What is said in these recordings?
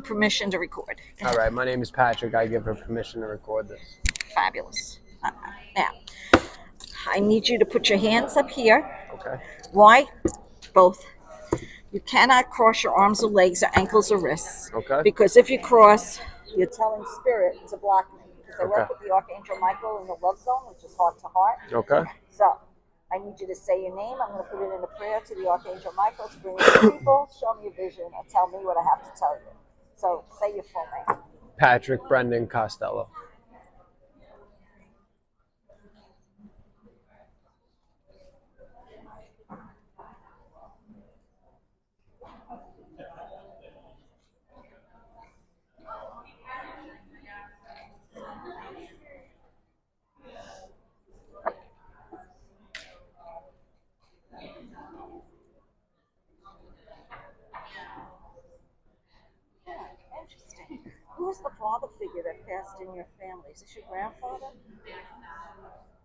Permission to record. All right, my name is Patrick. I give her permission to record this. Fabulous. Now, I need you to put your hands up here. Okay. Why? Both. You cannot cross your arms or legs or ankles or wrists. Okay. Because if you cross, you're telling spirit to block me. Because I work Okay. with the Archangel Micheal in the love zone, which is heart to heart. Okay. So, I need you to say your name. I'm going to put it in a prayer to the Archangel Micheal to bring you people, show me a vision, and tell me what I have to tell you. So, say your full name. Patrick Brendan Costello. Interesting. Who is the father figure that passed in your family? Is this your grandfather?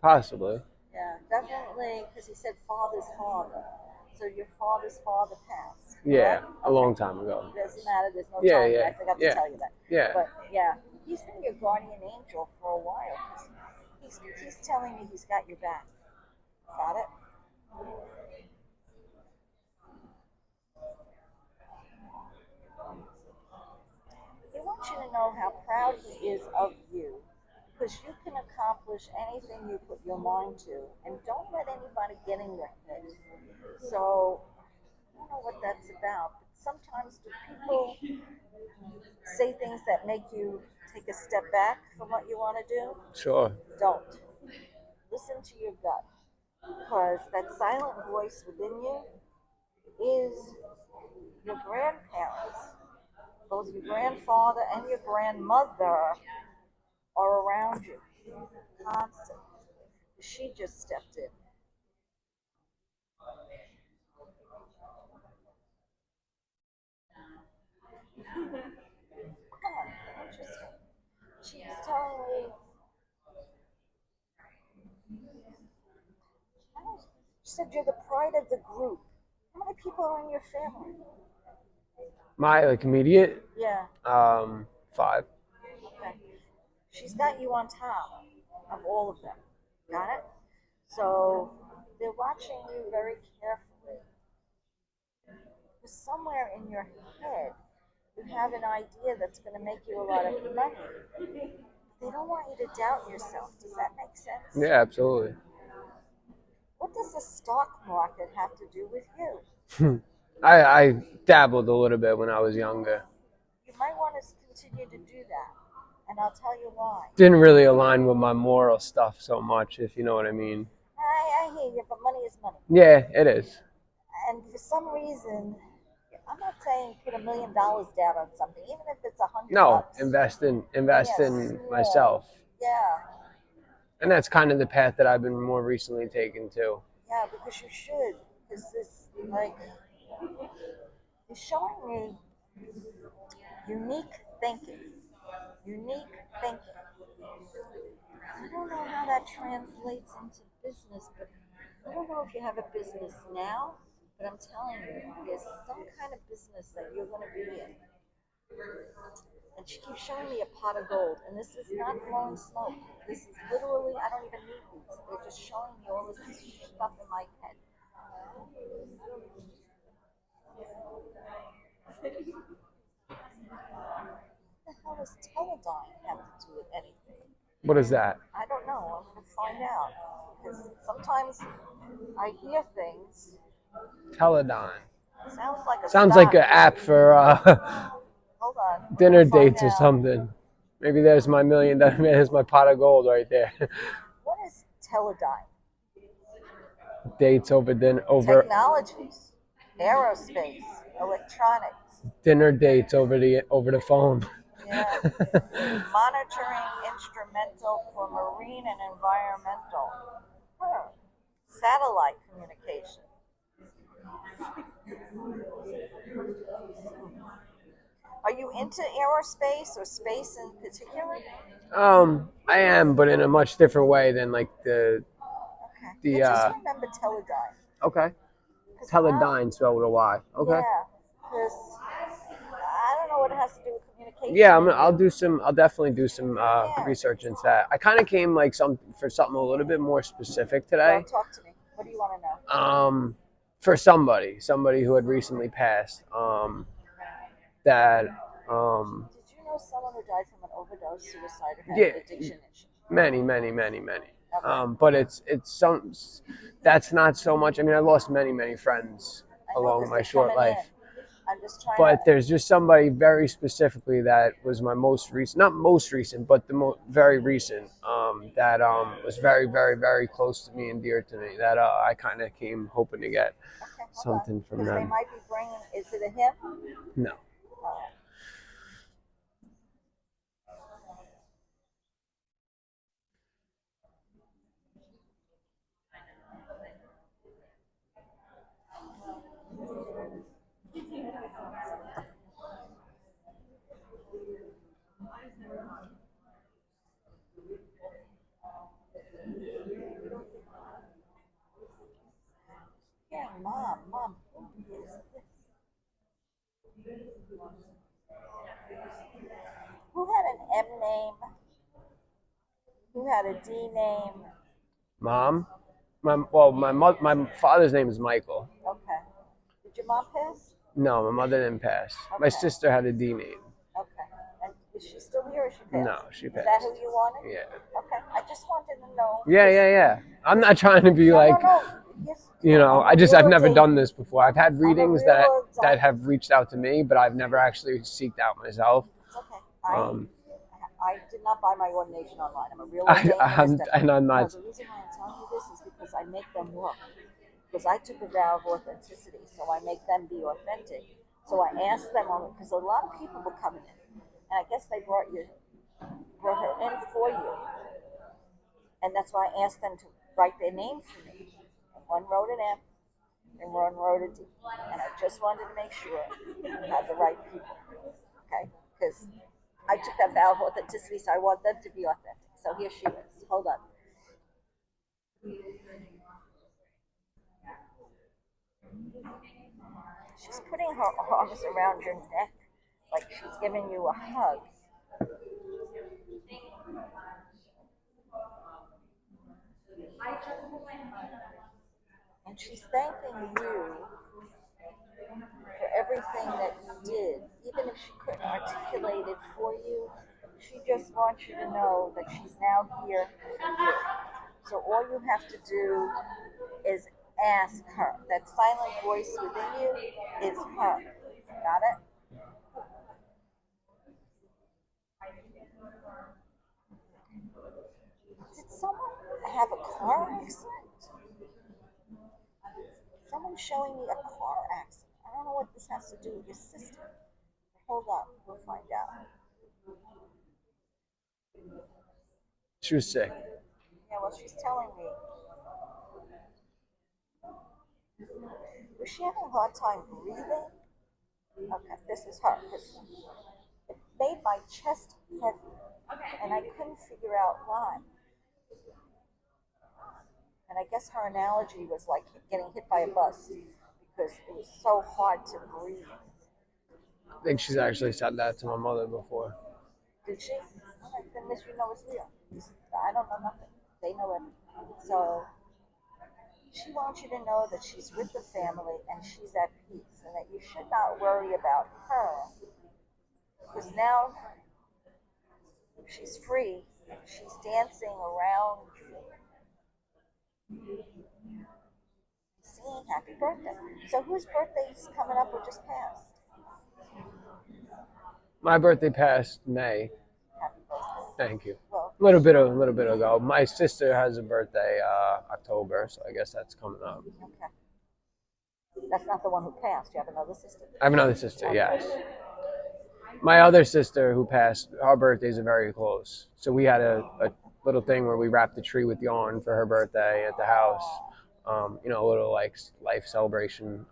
Possibly. Yeah, definitely, because he said father's father. So your father's father passed. Yeah, Right? a long time ago. Doesn't matter. There's no Yeah, time. yeah, I forgot yeah. to tell you that. Yeah. But yeah, he's been your guardian angel for a while. He's telling me he's got your back. Got it? He wants you to know how proud he is of you, because you can accomplish anything you put your mind to, and don't let anybody get in your head. So I don't know what that's about, but sometimes do people say things that make you take a step back from what you want to do? Sure. Don't. Listen to your gut, because that silent voice within you is your grandparents. Both your grandfather and your grandmother are around you constantly. She just stepped in. Interesting. She's telling me, she said you're the pride of the group. How many people are in your family? My immediate. Yeah. 5. Okay. She's got you on top of all of them. Got it? So they're watching you very carefully. Because somewhere in your head, you have an idea that's going to make you a lot of money. They don't want you to doubt yourself. Does that make sense? Yeah, absolutely. What does the stock market have to do with you? I dabbled a little bit when I was younger. You might want to continue to do that, and I'll tell you why. Didn't really align with my moral stuff so much, if you know what I mean. I hear you, but money is money. Yeah, it is. And for some reason, I'm not saying put $1 million down on something, even if it's $100. No, invest in myself. Yeah. And that's kind of the path that I've been more recently taking too. Yeah, because you should. Because this, like, is showing me unique thinking. Unique thinking. I don't know how that translates into business, but I don't know if you have a business now, but I'm telling you, there's some kind of business that you're going to be in. And she keeps showing me a pot of gold, and this is not blowing smoke. This is literally, I don't even need these. They're just showing me all this stuff in my head. What the hell does Teledyne have to do with anything? What is that? I don't know. I'm going to find out. Because sometimes I hear things. Teledyne. Sounds like an app for Hold on. dinner dates or something. Maybe there's my there's my pot of gold right there. What is Teledyne? Dates over Technologies, aerospace, electronics. Dinner dates over the phone. Yeah. Monitoring instrumental for marine and environmental. Satellite communication. Are you into aerospace or space in particular? I am, but in a much different way than like the. Okay. The just remember Teledyne. Okay. Teledyne spelled with a Y. Okay. Yeah, because I don't know what it has to do with communication. Yeah, I'll definitely do some Yeah. research into that. I kind of came like something a little bit more specific Well, today. talk to me. What do you want to know? For somebody who had recently passed. That Did you know someone who died from an overdose, suicide, or had yeah, addiction issue? many. Okay. But it's some that's not so much. I mean, I lost many friends I know along because my they're short coming in. life. I'm just trying But to. there's just somebody very specifically that was my most recent, not most recent, but the very recent, that was very close to me and dear to me. That I kind of came hoping to get Okay, hold on. something from Because they them. might be bringing. Is it a him? No, Oh. Yeah, mom. Who is this? Who had an M name? Who had a D name? mom. My father's name is Michael. Okay. Did your mom pass? No, my mother didn't pass. My Okay. sister had a D name. Okay. And is she still here or she No, passed? she Is that who passed. you wanted? Yeah. Okay. I just wanted to know. Yeah. I'm not trying to be like, No. Yes, I've never done this before. I've had I'm a readings real that have reached out to me, but I've never actually seeked out myself. It's okay. Um, I did not buy my ordination online. I'm a real I, ordained I'm minister. and I'm No, not. the reason why I'm telling you this is because I make them look. Because I took a vow of authenticity, so I make them be authentic. So I asked them on because a lot of people were coming in, and I guess they brought her in for you, and that's why I asked them to write their name for me. And one wrote an M, and one wrote a D, and I just wanted to make sure you had the right people. Okay, because I took that vow of authenticity, so I want them to be authentic. So here she is. Hold on. She's putting her arms around your neck like she's giving you a hug. And she's thanking you for everything that you did. Even if she couldn't articulate it for you, she just wants you to know that she's now here for you. So all you have to do is ask her. That silent voice within you is her. Got it? Did someone have a car accident? Someone's showing me a car accident. I don't know what this has to do with your sister. Hold on, we'll find out. She was sick. Yeah, well, she's telling me. Was she having a hard time breathing? Okay, this is her. It made my chest heavy, and I couldn't figure out why. And I guess her analogy was like getting hit by a bus because it was so hard to breathe. I think she's actually said that to my mother before. Did she? All right, then this you know is real. I don't know nothing. They know everything. So she wants you to know that she's with the family and she's at peace and that you should not worry about her because now she's free. She's dancing around singing happy birthday. So whose birthday is coming up or just passed? My birthday passed May. Happy birthday. Thank you. Well, A little bit ago. My sister has a birthday October, so I guess that's coming up. okay. That's not the one who passed. You have another sister? I have another sister. Okay. Yes. My other sister who passed, our birthdays are very close. So we had a little thing where we wrapped the tree with yarn for her birthday at the house. A little like life celebration.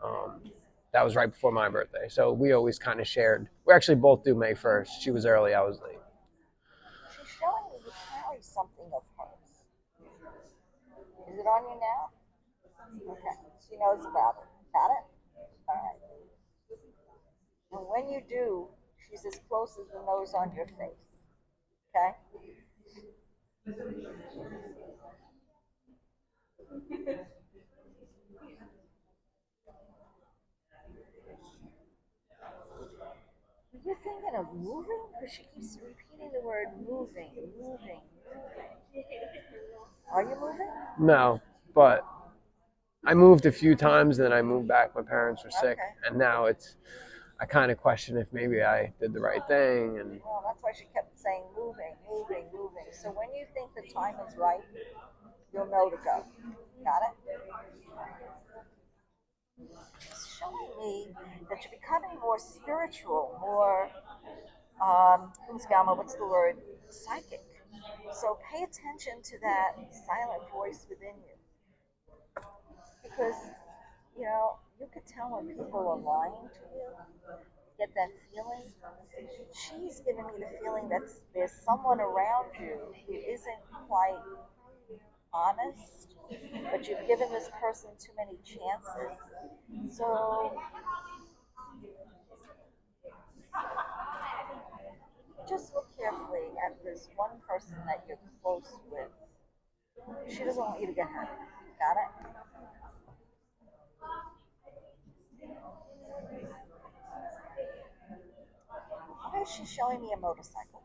That was right before my birthday. So we always kind of shared. We actually both do May 1st. She was early, I was late. She's showing me you carry something of hers. Is it on you now? Okay. She knows about it. Got it? All right. And when you do, She's as close as the nose on your face. Okay? You're thinking of moving? Because she keeps repeating the word moving, moving, moving. Are you moving? No, but I moved a few times, and then I moved back. My parents were sick, Okay. and now I kind of question if maybe I did the right thing. And Well, that's why she kept saying moving, moving, moving. So when you think the time is right, you'll know to go. Got it? She's showing me that you're becoming more spiritual, more, what's the word? Psychic. So pay attention to that silent voice within you. Because, you could tell when people are lying to you, get that feeling. She's giving me the feeling that there's someone around you who isn't quite honest, but you've given this person too many chances. So just look carefully at this one person that you're close with. She doesn't want you to get hurt. Got it? Why is she showing me a motorcycle?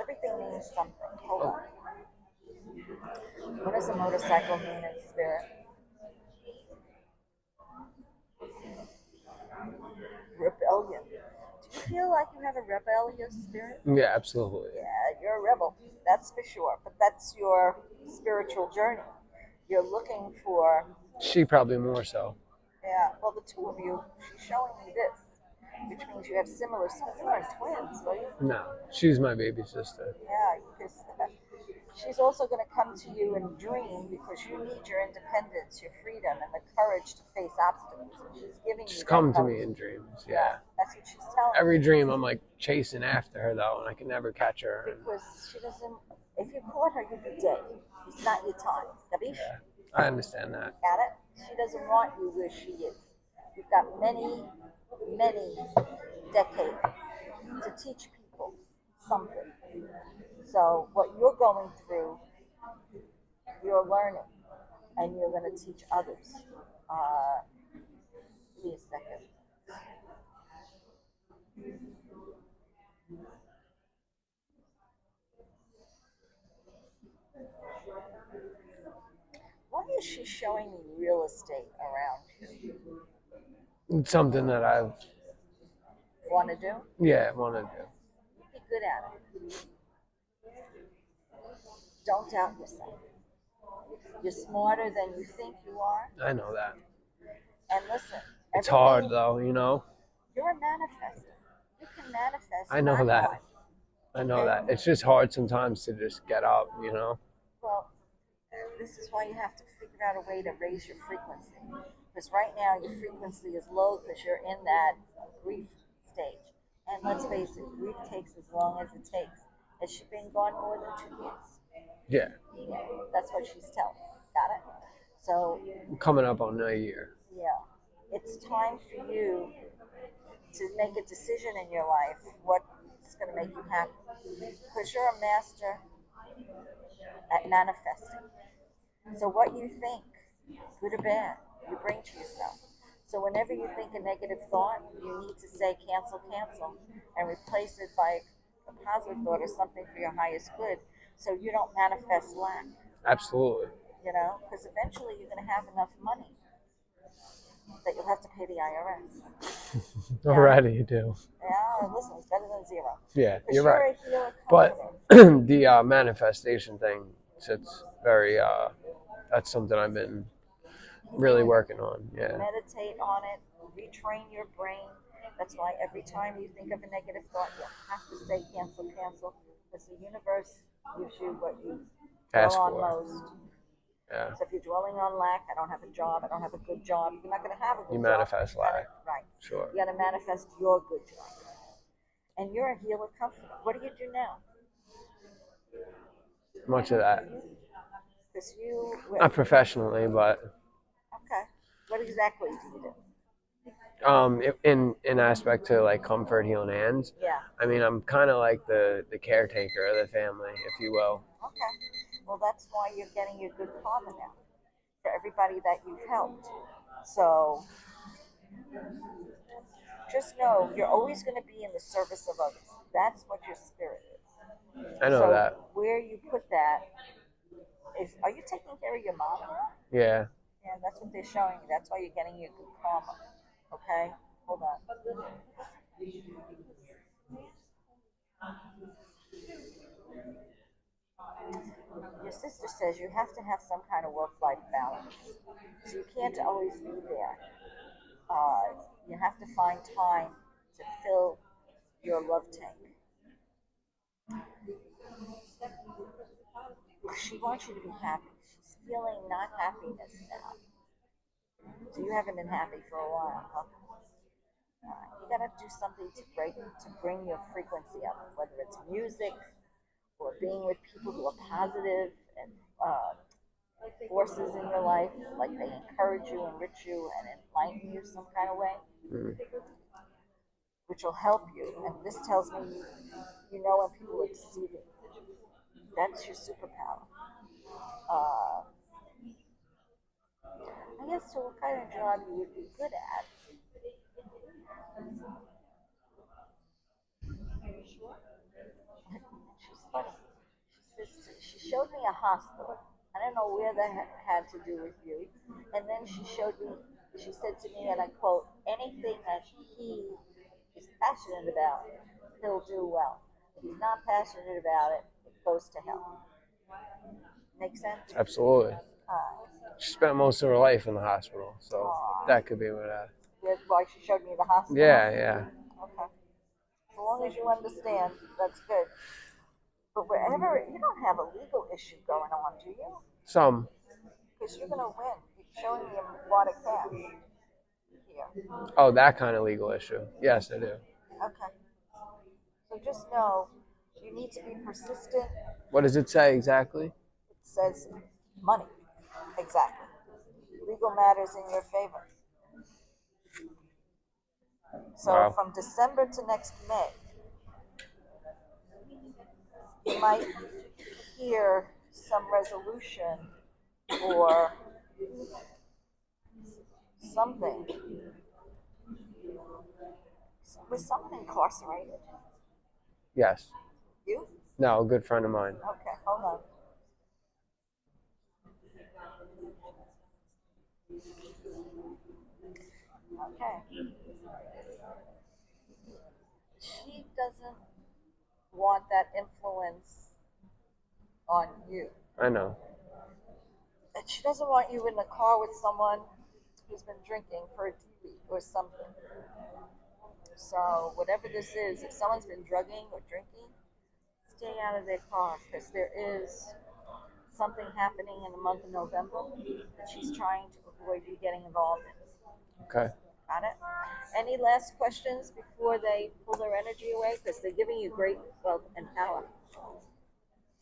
Everything means something. Hold on. What does a motorcycle mean in spirit? Rebellion. Do you feel like you have a rebellious spirit? yeah, absolutely. Yeah, you're a rebel. That's for sure. But that's your spiritual journey. You're looking for. She probably more so. Yeah, well, the two of you, she's showing me this, which means you have similar, you are twins, are you? No, she's my baby sister. Yeah, because she's also going to come to you in dream because you need your independence, your freedom, and the courage to face obstacles. And she's giving She's you that come to courage. me in dreams. Yeah. That's what she's telling Every me. dream, I'm like chasing after her though, and I can never catch her. Because she doesn't, if you caught her, you'd be dead. It's not your time. Gabish? Yeah, I understand that. Got it? She doesn't want you where she is. You've got many, many decades to teach people something. So what you're going through, you're learning, and you're going to teach others. Give me a second. Why is she showing me real estate around you? It's something that I've Want to do? want to do. Be good at it. Don't doubt yourself. You're smarter than you think you are. I know that. And listen, It's hard though, you know. You're a manifester. You can manifest. I know that. I know that. It's just hard sometimes to just get up, you know. Well, this is why you have to figure out a way to raise your frequency. Because right now your frequency is low because you're in that grief stage. And let's face it, grief takes as long as it takes. Has she been gone more than 2 years? Yeah. That's what she's telling me. Got it? So coming up on a year. Yeah. It's time for you to make a decision in your life what's going to make you happy. Because you're a master at manifesting. So what you think, good or bad, you bring to yourself. So whenever you think a negative thought, you need to say cancel, cancel, and replace it by a positive thought or something for your highest good so you don't manifest lack. Absolutely. Because eventually you're going to have enough money that you'll have to pay the IRS. Already you do. Yeah, listen, it's better than zero. Yeah, you're right. But the manifestation thing, it's very, that's something I've been really working on. Yeah. Meditate on it, retrain your brain. That's why every time you think of a negative thought, you have to say cancel, cancel, because the universe gives you what you ask dwell on for. most. Yeah. So if you're dwelling on lack, I don't have a job, I don't have a good job, you're not going to have a good job. You manifest lack. Right. Sure. You got to manifest your good job. And you're a healer comforter. What do you do now? Much of that. Because you... Not professionally, but... Okay. What exactly do you do? In aspect to like comfort, healing hands. Yeah. I mean, I'm kind of like the caretaker of the family, if you will. Okay. Well, that's why you're getting your good karma now for everybody that you've helped. So just know you're always going to be in the service of others. That's what your spirit I is. know So that. where you put that is, are you taking care of your mom now? Yeah. Yeah, that's what they're showing you. That's why you're getting your good karma. Okay? Hold on. Your sister says you have to have some kind of work-life balance. So you can't always be there. You have to find time to fill your love tank. She wants you to be happy. She's feeling not happiness now. So you haven't been happy for a while, huh? You gotta do something to bring your frequency up, whether it's music or being with people who are positive and forces in your life, like they encourage you, enrich you, and enlighten you some kind of way, Mm. which will help you. And this tells me you know when people are deceiving. That's your superpower. Uh, I guess so. What kind of job you would be good at? She's funny. She showed me a hospital. I don't know where that had to do with you. And then she showed me. She said to me, and I quote, "Anything that he is passionate about, he'll do well. If he's not passionate about it, it goes to hell." Make sense? Absolutely. Uh, She spent most of her life in the hospital, so uh, that could be what that. why she showed me the hospital. Yeah, yeah. Okay. As long as you understand, that's good. But wherever you don't have a legal issue going on, do you? Some. Because you're gonna win. You're showing me a lot of cash here. Oh, that kind of legal issue. Yes, I do. Okay. So just know you need to be persistent. What does it say exactly? It says money. Exactly. Legal matters in your favor. So Wow. from December to next May, you might hear some resolution or something. Was someone incarcerated? Yes. You? No, a good friend of mine. Okay, hold on. Okay. She doesn't want that influence on you. I know. And she doesn't want you in the car with someone who's been drinking for a TV or something. So whatever this is, if someone's been drugging or drinking, stay out of their car because there is something happening in the month of November that she's trying to avoid you getting involved in. Okay. Got it? Any last questions before they pull their energy away? Because they're giving you great wealth and power.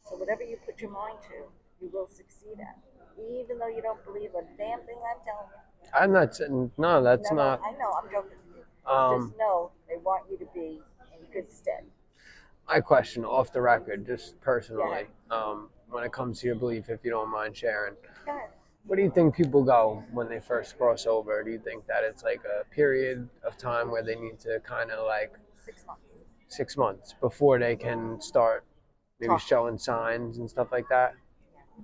So whatever you put your mind to, you will succeed at. Even though you don't believe a damn thing I'm telling you. I'm not saying, no, that's No, not. I know, I'm joking with you. Um, Just know they want you to be in good stead. my question off the record, just Go personally, ahead. when it comes to your belief, if you don't mind sharing, Go ahead. where do you think people go when they first cross over? Do you think that it's like a period of time where they need to kind of like 6 months. 6 months before they can start maybe Talk. showing signs and stuff like that?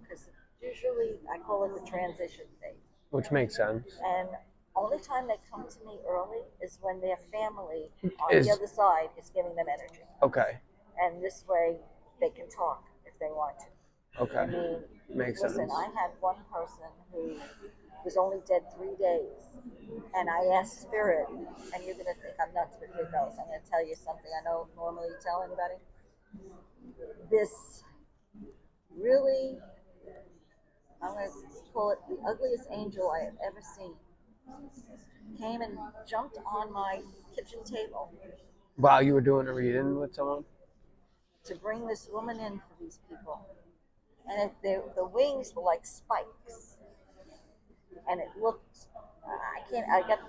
Because usually I call it the transition phase. Which makes sense. And only time they come to me early is when their family on the Is other side is giving them energy. okay. And this way they can talk if they want to. I Okay. mean, Makes listen, sense. I had one person who was only dead 3 days. And I asked Spirit, and you're going to think I'm nuts, but here goes. I'm going to tell you something I don't normally tell anybody. This really, I'm going to call it the ugliest angel I have ever seen, came and jumped on my kitchen table While you were doing a reading with someone? to bring this woman in for these people. And the wings were like spikes. And it looked, I can't. I got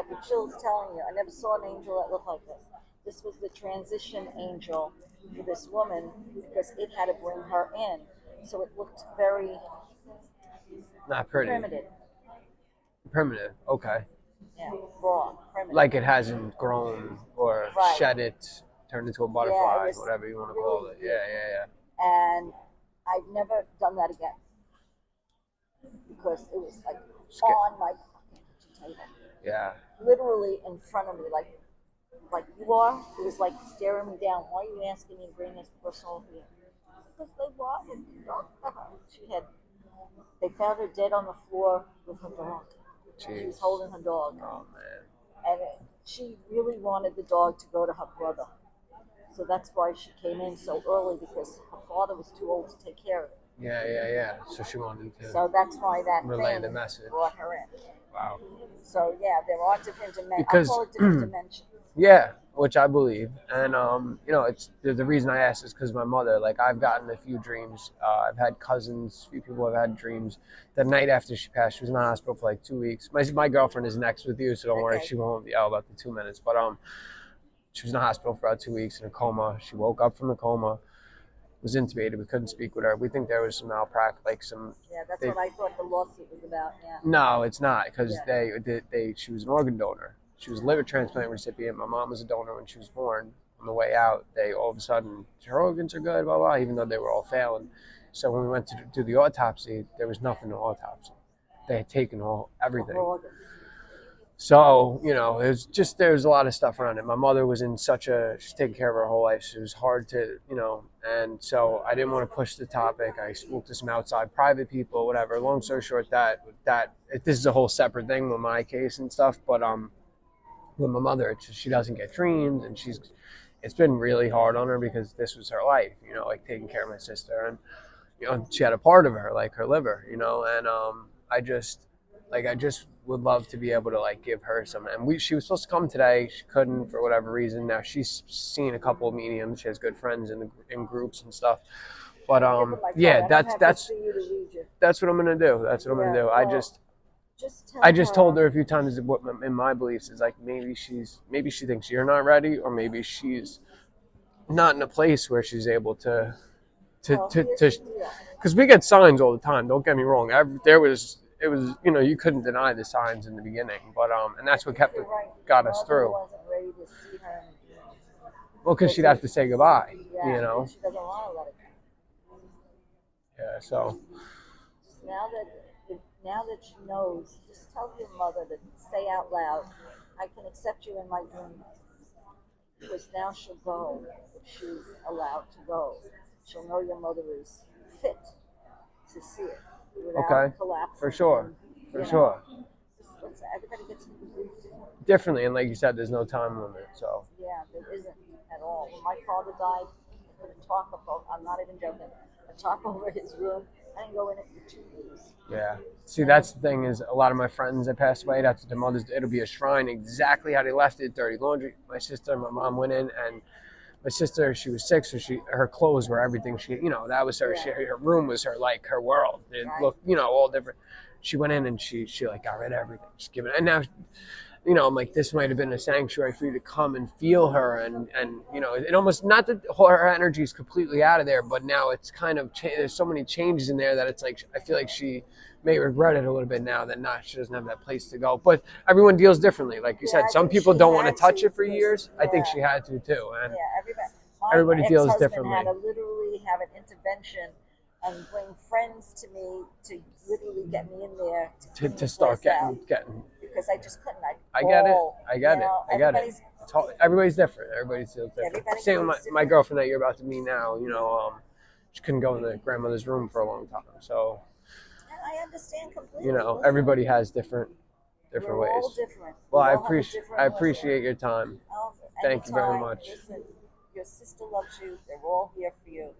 the chills telling you. I never saw an angel that looked like this. This was the transition angel for this woman because it had to bring her in. So it looked very Not pretty. primitive. Primitive. Okay. Yeah, raw, primitive. Like it hasn't grown or Right. shed it, turned into a Yeah, butterfly, it was whatever you want to really call it. Yeah, yeah, And I've never done that again because it was like yeah. on my fucking kitchen table, Yeah. literally in front of me, like you are. It was like staring me down. Why are you asking me to bring this person over here? Because they wanted to talk to her. They found her dead on the floor with her dog. Jeez. She was holding her dog. Oh man. And she really wanted the dog to go to her brother. So that's why she came in so early because her father was too old to take care of it. Yeah, yeah, yeah. So she wanted to So that's why that relay thing the message. brought her in. Wow. So yeah, there are different dimensions. I Because call it different dimensions. yeah, which I believe, and you know, it's the reason I asked is because my mother. Like, I've gotten a few dreams. I've had cousins. A few people have had dreams. The night after she passed, she was in the hospital for like 2 weeks. My girlfriend is next with you, so don't worry, she won't yell about the 2 minutes. But she was in the hospital for about 2 weeks in a coma. She woke up from the coma, was intubated. We couldn't speak with her. We think there was some malpractice, like some. Yeah, that's what I thought the lawsuit was about. Yeah. No, it's not because she was an organ donor. She was a liver transplant recipient. My mom was a donor when she was born. On the way out, they all of a sudden, her organs are good, blah, blah, even though they were all failing. So when we went to do the autopsy, there was nothing in the autopsy. They had taken everything. So, you know, it was just, there was a lot of stuff around it. My mother was in she's taking care of her whole life. So it was hard to, you know, and so I didn't want to push the topic. I spoke to some outside private people, whatever. Long story short, this is a whole separate thing with my case and stuff. But with my mother, she doesn't get dreams, and it's been really hard on her because this was her life, you know, like taking care of my sister, and you know, she had a part of her, like her liver, you know, and I just would love to be able to like give her some. And she was supposed to come today, she couldn't for whatever reason. Now she's seen a couple of mediums, she has good friends in groups and stuff. But yeah, that's what I'm gonna do. That's what I'm gonna do. I just told her a few times that what in my beliefs is like maybe she thinks you're not ready, or maybe she's not in a place where she's able to because we get signs all the time. Don't get me wrong. It was, you know, you couldn't deny the signs in the beginning, but and that's what got us through. Well, because she'd have to say goodbye, you know. She doesn't want to let it go. Yeah. So now that she knows, just tell your mother to say out loud, "I can accept you in my dreams." Because now she'll go if she's allowed to go. She'll know your mother is fit to see it without collapsing. For sure. Everybody gets grief differently, and like you said, there's no time limit. So yeah, there isn't at all. When my father died, I couldn't talk about. I'm not even joking. I talk over his room. I didn't go in it for 2 years. Yeah. See, that's the thing is a lot of my friends that passed away, that's what their mothers, it'll be a shrine exactly how they left it, dirty laundry. My sister and my mom went in, and my sister, she was sick, so her clothes were everything you know, that was her. Her room was her world. It looked, you know, all different. She went in and she like got rid of everything. Just give it, and now, you know, I'm like, this might have been a sanctuary for you to come and feel her, and you know, it almost, not that her energy is completely out of there, but now it's kind of there's so many changes in there that it's like I feel like she may regret it a little bit now that she doesn't have that place to go. But everyone deals differently, like you said. Some people don't want to touch it for years. I think she had to too, and everybody deals differently. Had to literally have an intervention and bring friends to me to literally get me in there to start getting because I just couldn't. I get it. Everybody's different. Everybody's different. Same with my girlfriend that you're about to meet now. You know, she couldn't go in the grandmother's room for a long time. So I understand completely. You know, everybody has different ways. All different. Well, I appreciate your time. Thank you very much. Listen, your sister loves you. They're all here for you.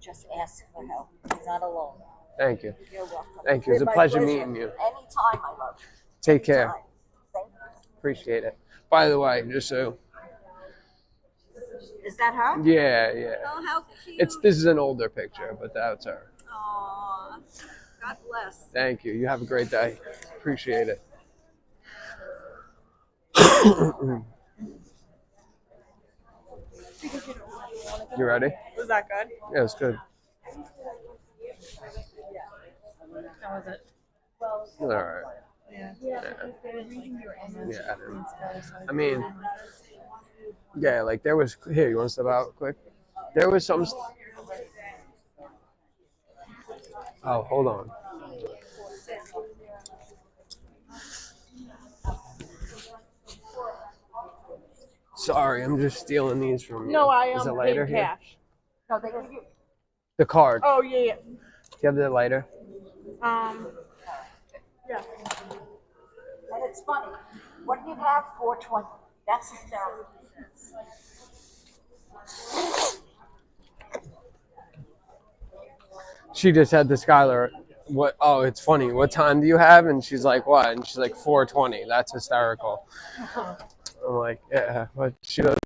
Just ask for help. You're not alone. Thank you. You're welcome. Thank you. It was a pleasure meeting you. Anytime, I love you. Take care. Thank you. Appreciate it. By the way, just so. Is that her? Yeah. Oh, how cute. This is an older picture, but that's her. Aww. God bless. Thank you. You have a great day. Appreciate it. You ready? Was that good? Yeah, it's good. How was it? All right. Yeah. Yeah. Yeah. I mean, yeah, like there was. Here, you want to step out quick? There was some. Oh, hold on. Sorry, I'm just stealing these from you. No, I Is it paid lighter here? cash. No, they give you. The card. Oh yeah. Do you have the lighter? Yeah. And it's funny. What do you have? 420. That's hysterical. She just had the Skylar. What? Oh, it's funny. What time do you have? And she's like, what? And she's like, 4:20. That's hysterical. I'm like, yeah, but she does